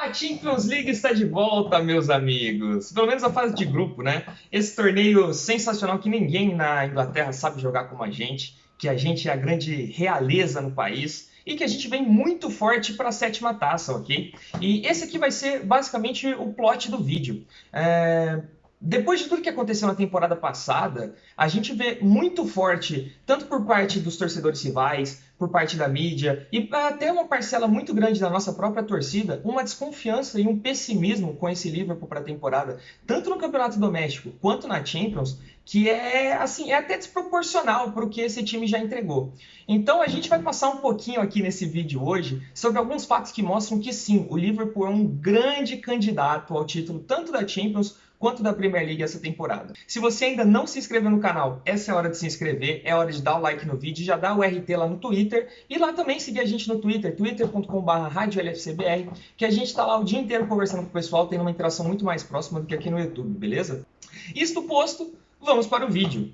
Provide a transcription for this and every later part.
A Champions League está de volta, meus amigos. Pelo menos a fase de grupo, né? Esse torneio sensacional que ninguém na Inglaterra sabe jogar como a gente, que a gente é a grande realeza no país e que a gente vem muito forte para a sétima taça, ok? E esse aqui vai ser basicamente o plot do vídeo. Depois de tudo que aconteceu na temporada passada, a gente vê muito forte, tanto por parte dos torcedores rivais, por parte da mídia e até uma parcela muito grande da nossa própria torcida, uma desconfiança e um pessimismo com esse Liverpool para a temporada, tanto no campeonato doméstico quanto na Champions, que é assim, é até desproporcional para o que esse time já entregou. Então a gente vai passar um pouquinho aqui nesse vídeo hoje sobre alguns fatos que mostram que sim, o Liverpool é um grande candidato ao título tanto da Champions quanto da Premier League essa temporada. Se você ainda não se inscreveu no canal, essa é a hora de se inscrever, é hora de dar o like no vídeo, já dá o RT lá no Twitter e lá também seguir a gente no Twitter, twitter.com/radiolfcbr, que a gente está lá o dia inteiro conversando com o pessoal, tendo uma interação muito mais próxima do que aqui no YouTube, beleza? Isto posto, vamos para o vídeo.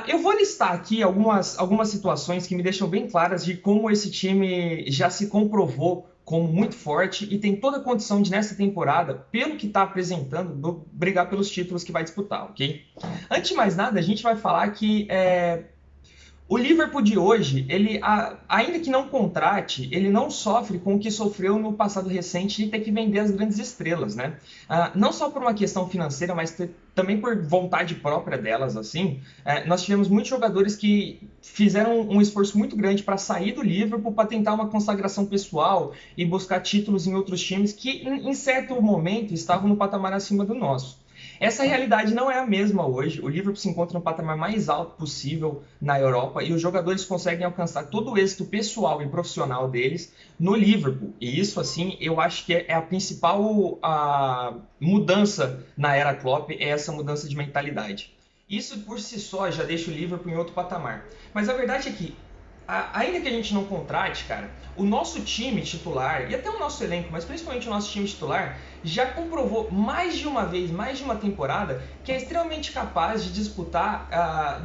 Eu vou listar aqui algumas situações que me deixam bem claras de como esse time já se comprovou como muito forte e tem toda a condição de, nessa temporada, pelo que está apresentando, brigar pelos títulos que vai disputar, ok? Antes de mais nada, a gente vai falar que o Liverpool de hoje, ele, ainda que não contrate, ele não sofre com o que sofreu no passado recente de ter que vender as grandes estrelas, né? Não só por uma questão financeira, mas também por vontade própria delas, assim. Nós tivemos muitos jogadores que fizeram um esforço muito grande para sair do Liverpool, para tentar uma consagração pessoal e buscar títulos em outros times que, em certo momento, estavam no patamar acima do nosso. Essa realidade não é a mesma hoje. O Liverpool se encontra no patamar mais alto possível na Europa e os jogadores conseguem alcançar todo o êxito pessoal e profissional deles no Liverpool. E isso, assim, eu acho que é a principal mudança na era Klopp, é essa mudança de mentalidade. Isso por si só já deixa o Liverpool em outro patamar. Mas a verdade é que ainda que a gente não contrate, cara, o nosso time titular, e até o nosso elenco, mas principalmente o nosso time titular, já comprovou mais de uma vez, mais de uma temporada, que é extremamente capaz de disputar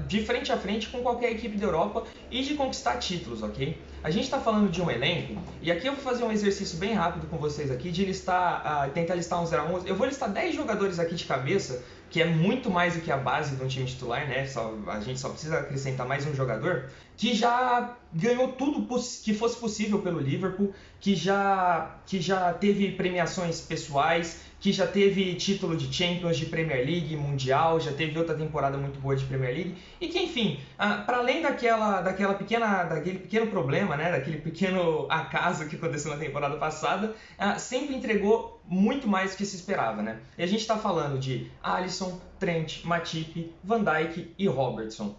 de frente a frente com qualquer equipe da Europa e de conquistar títulos, ok? A gente está falando de um elenco, e aqui eu vou fazer um exercício bem rápido com vocês aqui, de listar, tentar listar um 0 a 11. Eu vou listar 10 jogadores aqui de cabeça, que é muito mais do que a base de um time titular, né? A gente só precisa acrescentar mais um jogador, que já ganhou tudo que fosse possível pelo Liverpool, que já teve premiações pessoaais, que já teve título de Champions, de Premier League, Mundial, já teve outra temporada muito boa de Premier League, e que, enfim, para além daquele pequeno problema, né, daquele pequeno acaso que aconteceu na temporada passada, sempre entregou muito mais do que se esperava, né? E a gente está falando de Alisson, Trent, Matip, Van Dijk e Robertson.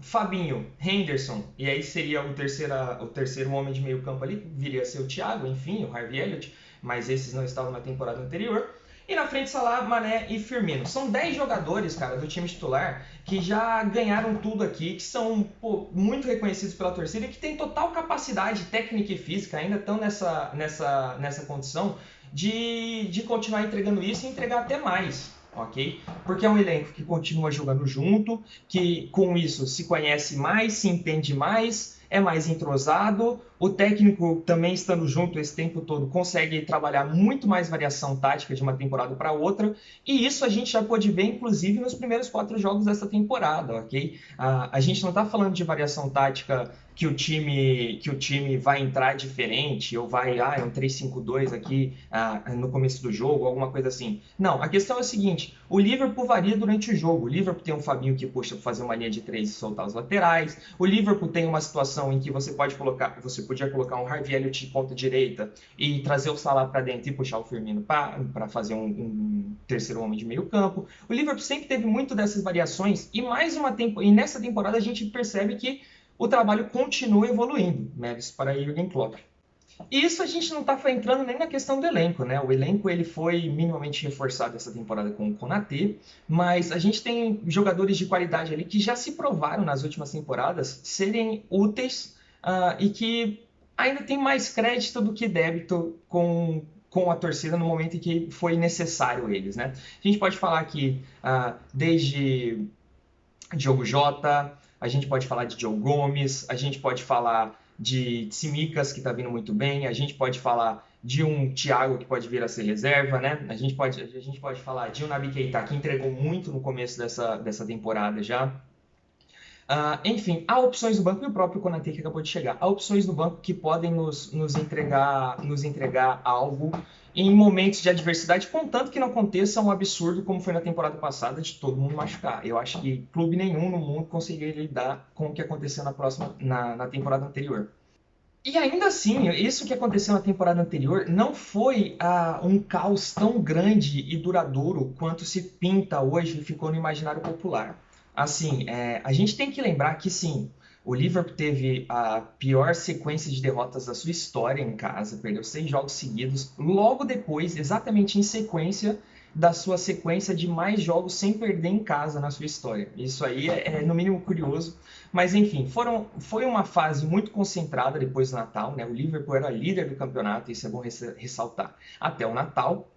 Fabinho, Henderson, e aí seria o terceiro homem de meio campo ali, viria a ser o Thiago, enfim, o Harvey Elliott, mas esses não estavam na temporada anterior. E na frente, Salah, Mané e Firmino. São 10 jogadores, cara, do time titular que já ganharam tudo aqui, que são muito reconhecidos pela torcida e que têm total capacidade técnica e física, ainda estão nessa condição de continuar entregando isso e entregar até mais. Ok? Porque é um elenco que continua jogando junto, que com isso se conhece mais, se entende mais, é mais entrosado, o técnico também estando junto esse tempo todo consegue trabalhar muito mais variação tática de uma temporada para outra, e isso a gente já pôde ver inclusive nos primeiros 4 jogos dessa temporada, ok? A gente não está falando de variação tática que o time vai entrar diferente, ou vai, é um 3-5-2 aqui no começo do jogo, alguma coisa assim. Não, a questão é a seguinte, o Liverpool varia durante o jogo. O Liverpool tem um Fabinho que puxa para fazer uma linha de 3 e soltar os laterais. O Liverpool tem uma situação em que você podia colocar um Harvey Elliott de ponta direita e trazer o Salah para dentro e puxar o Firmino para fazer um terceiro homem de meio campo. O Liverpool sempre teve muito dessas variações e nessa temporada a gente percebe que o trabalho continua evoluindo, méritos para Jürgen Klopp. E isso a gente não está entrando nem na questão do elenco, né? O elenco ele foi minimamente reforçado essa temporada com o Konaté, mas a gente tem jogadores de qualidade ali que já se provaram nas últimas temporadas serem úteis e que ainda tem mais crédito do que débito com a torcida no momento em que foi necessário eles, né? A gente pode falar aqui desde Diogo Jota, a gente pode falar de Joe Gomes, a gente pode falar de Tsimikas, que está vindo muito bem, a gente pode falar de um Thiago que pode vir a ser reserva, né? A gente pode falar de um Naby Keita que entregou muito no começo dessa temporada já. Enfim, há opções no banco, e o próprio Konaté que acabou de chegar. Há opções no banco que podem nos entregar algo em momentos de adversidade, contanto que não aconteça um absurdo como foi na temporada passada de todo mundo machucar. Eu acho que clube nenhum no mundo conseguiria lidar com o que aconteceu na temporada anterior. E ainda assim, isso que aconteceu na temporada anterior não foi um caos tão grande e duradouro quanto se pinta hoje e ficou no imaginário popular. Assim, a gente tem que lembrar que sim, o Liverpool teve a pior sequência de derrotas da sua história em casa, perdeu 6 jogos seguidos, logo depois, exatamente em sequência da sua sequência de mais jogos sem perder em casa na sua história. Isso aí é no mínimo curioso, mas enfim, foi uma fase muito concentrada depois do Natal, né? O Liverpool era líder do campeonato, isso é bom ressaltar, até o Natal.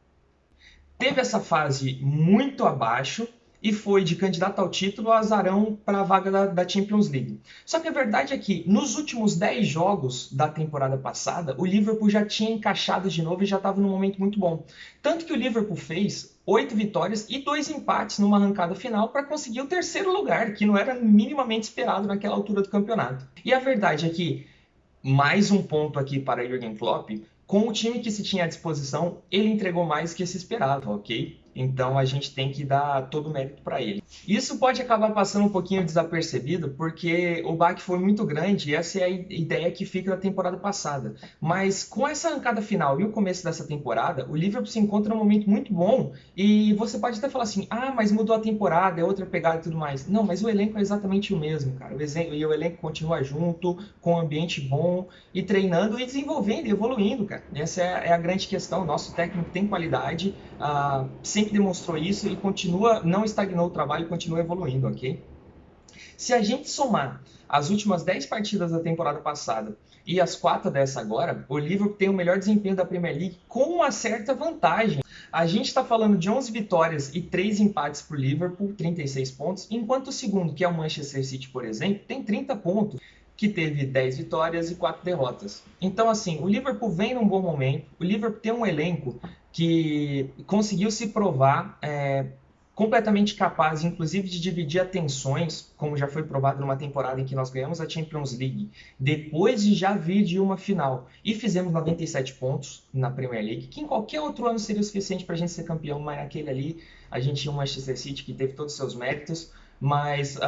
Teve essa fase muito abaixo e foi de candidato ao título a azarão para a vaga da Champions League. Só que a verdade é que nos últimos 10 jogos da temporada passada, o Liverpool já tinha encaixado de novo e já estava num momento muito bom. Tanto que o Liverpool fez 8 vitórias e 2 empates numa arrancada final para conseguir o terceiro lugar, que não era minimamente esperado naquela altura do campeonato. E a verdade é que, mais um ponto aqui para Jürgen Klopp, com o time que se tinha à disposição, ele entregou mais do que se esperava, ok? Então a gente tem que dar todo o mérito para ele. Isso pode acabar passando um pouquinho desapercebido, porque o baque foi muito grande e essa é a ideia que fica da temporada passada. Mas com essa arrancada final e o começo dessa temporada, o Liverpool se encontra num momento muito bom e você pode até falar assim, mas mudou a temporada, é outra pegada e tudo mais. Não, mas o elenco é exatamente o mesmo, cara. O elenco continua junto, com um ambiente bom e treinando e desenvolvendo e evoluindo, cara. Essa é a grande questão. Nosso técnico tem qualidade, sempre demonstrou isso e não estagnou o trabalho, continua evoluindo, ok? Se a gente somar as últimas 10 partidas da temporada passada e as 4 dessa agora, o Liverpool tem o melhor desempenho da Premier League com uma certa vantagem. A gente está falando de 11 vitórias e 3 empates para o Liverpool, 36 pontos, enquanto o segundo, que é o Manchester City, por exemplo, tem 30 pontos, que teve 10 vitórias e 4 derrotas. Então, assim, o Liverpool vem num bom momento, o Liverpool tem um elenco que conseguiu se provar completamente capaz, inclusive, de dividir atenções, como já foi provado numa temporada em que nós ganhamos a Champions League, depois de já vir de uma final, e fizemos 97 pontos na Premier League, que em qualquer outro ano seria o suficiente para a gente ser campeão, mas naquele ali a gente tinha o Manchester City, que teve todos os seus méritos, mas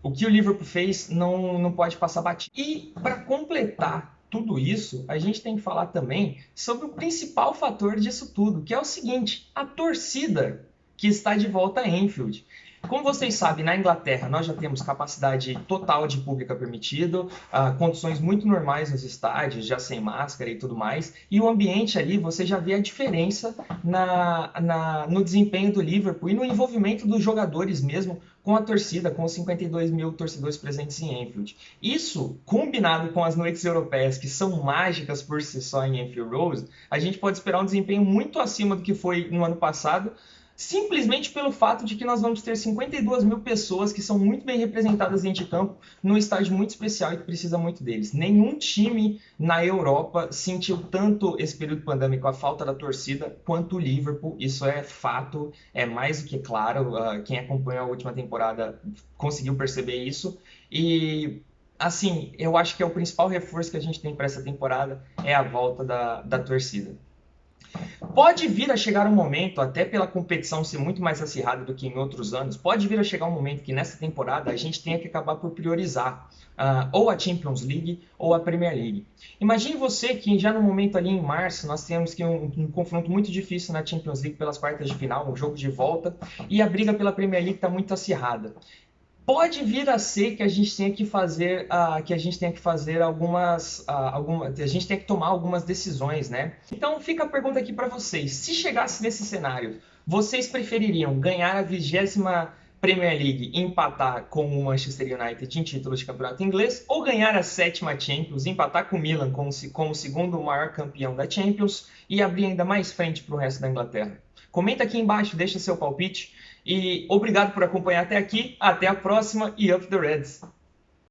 o que o Liverpool fez não pode passar batido. E para completar tudo isso, a gente tem que falar também sobre o principal fator disso tudo, que é o seguinte, a torcida que está de volta a Anfield. Como vocês sabem, na Inglaterra nós já temos capacidade total de público permitido, condições muito normais nos estádios, já sem máscara e tudo mais, e o ambiente ali você já vê a diferença no desempenho do Liverpool e no envolvimento dos jogadores mesmo com a torcida, com os 52 mil torcedores presentes em Anfield. Isso, combinado com as noites europeias, que são mágicas por si só em Anfield Road, a gente pode esperar um desempenho muito acima do que foi no ano passado, simplesmente pelo fato de que nós vamos ter 52 mil pessoas que são muito bem representadas dentro de campo, num estádio muito especial e que precisa muito deles. Nenhum time na Europa sentiu tanto esse período pandêmico, a falta da torcida, quanto o Liverpool. Isso é fato, é mais do que claro. Quem acompanhou a última temporada conseguiu perceber isso. E, assim, eu acho que é o principal reforço que a gente tem para essa temporada é a volta da torcida. Pode vir a chegar um momento, até pela competição ser muito mais acirrada do que em outros anos, pode vir a chegar um momento que nessa temporada a gente tenha que acabar por priorizar ou a Champions League ou a Premier League. Imagine você que já no momento ali em março nós temos que um confronto muito difícil na Champions League pelas quartas de final, um jogo de volta, e a briga pela Premier League está muito acirrada. Pode vir a ser que a gente tenha que fazer, a gente tenha que tomar algumas decisões, né? Então fica a pergunta aqui para vocês: se chegasse nesse cenário, vocês prefeririam ganhar a 20ª Premier League e empatar com o Manchester United em título de campeonato inglês, ou ganhar a 7ª Champions, empatar com o Milan como o segundo maior campeão da Champions e abrir ainda mais frente para o resto da Inglaterra? Comenta aqui embaixo, deixa seu palpite. E obrigado por acompanhar até aqui. Até a próxima e Up the Reds!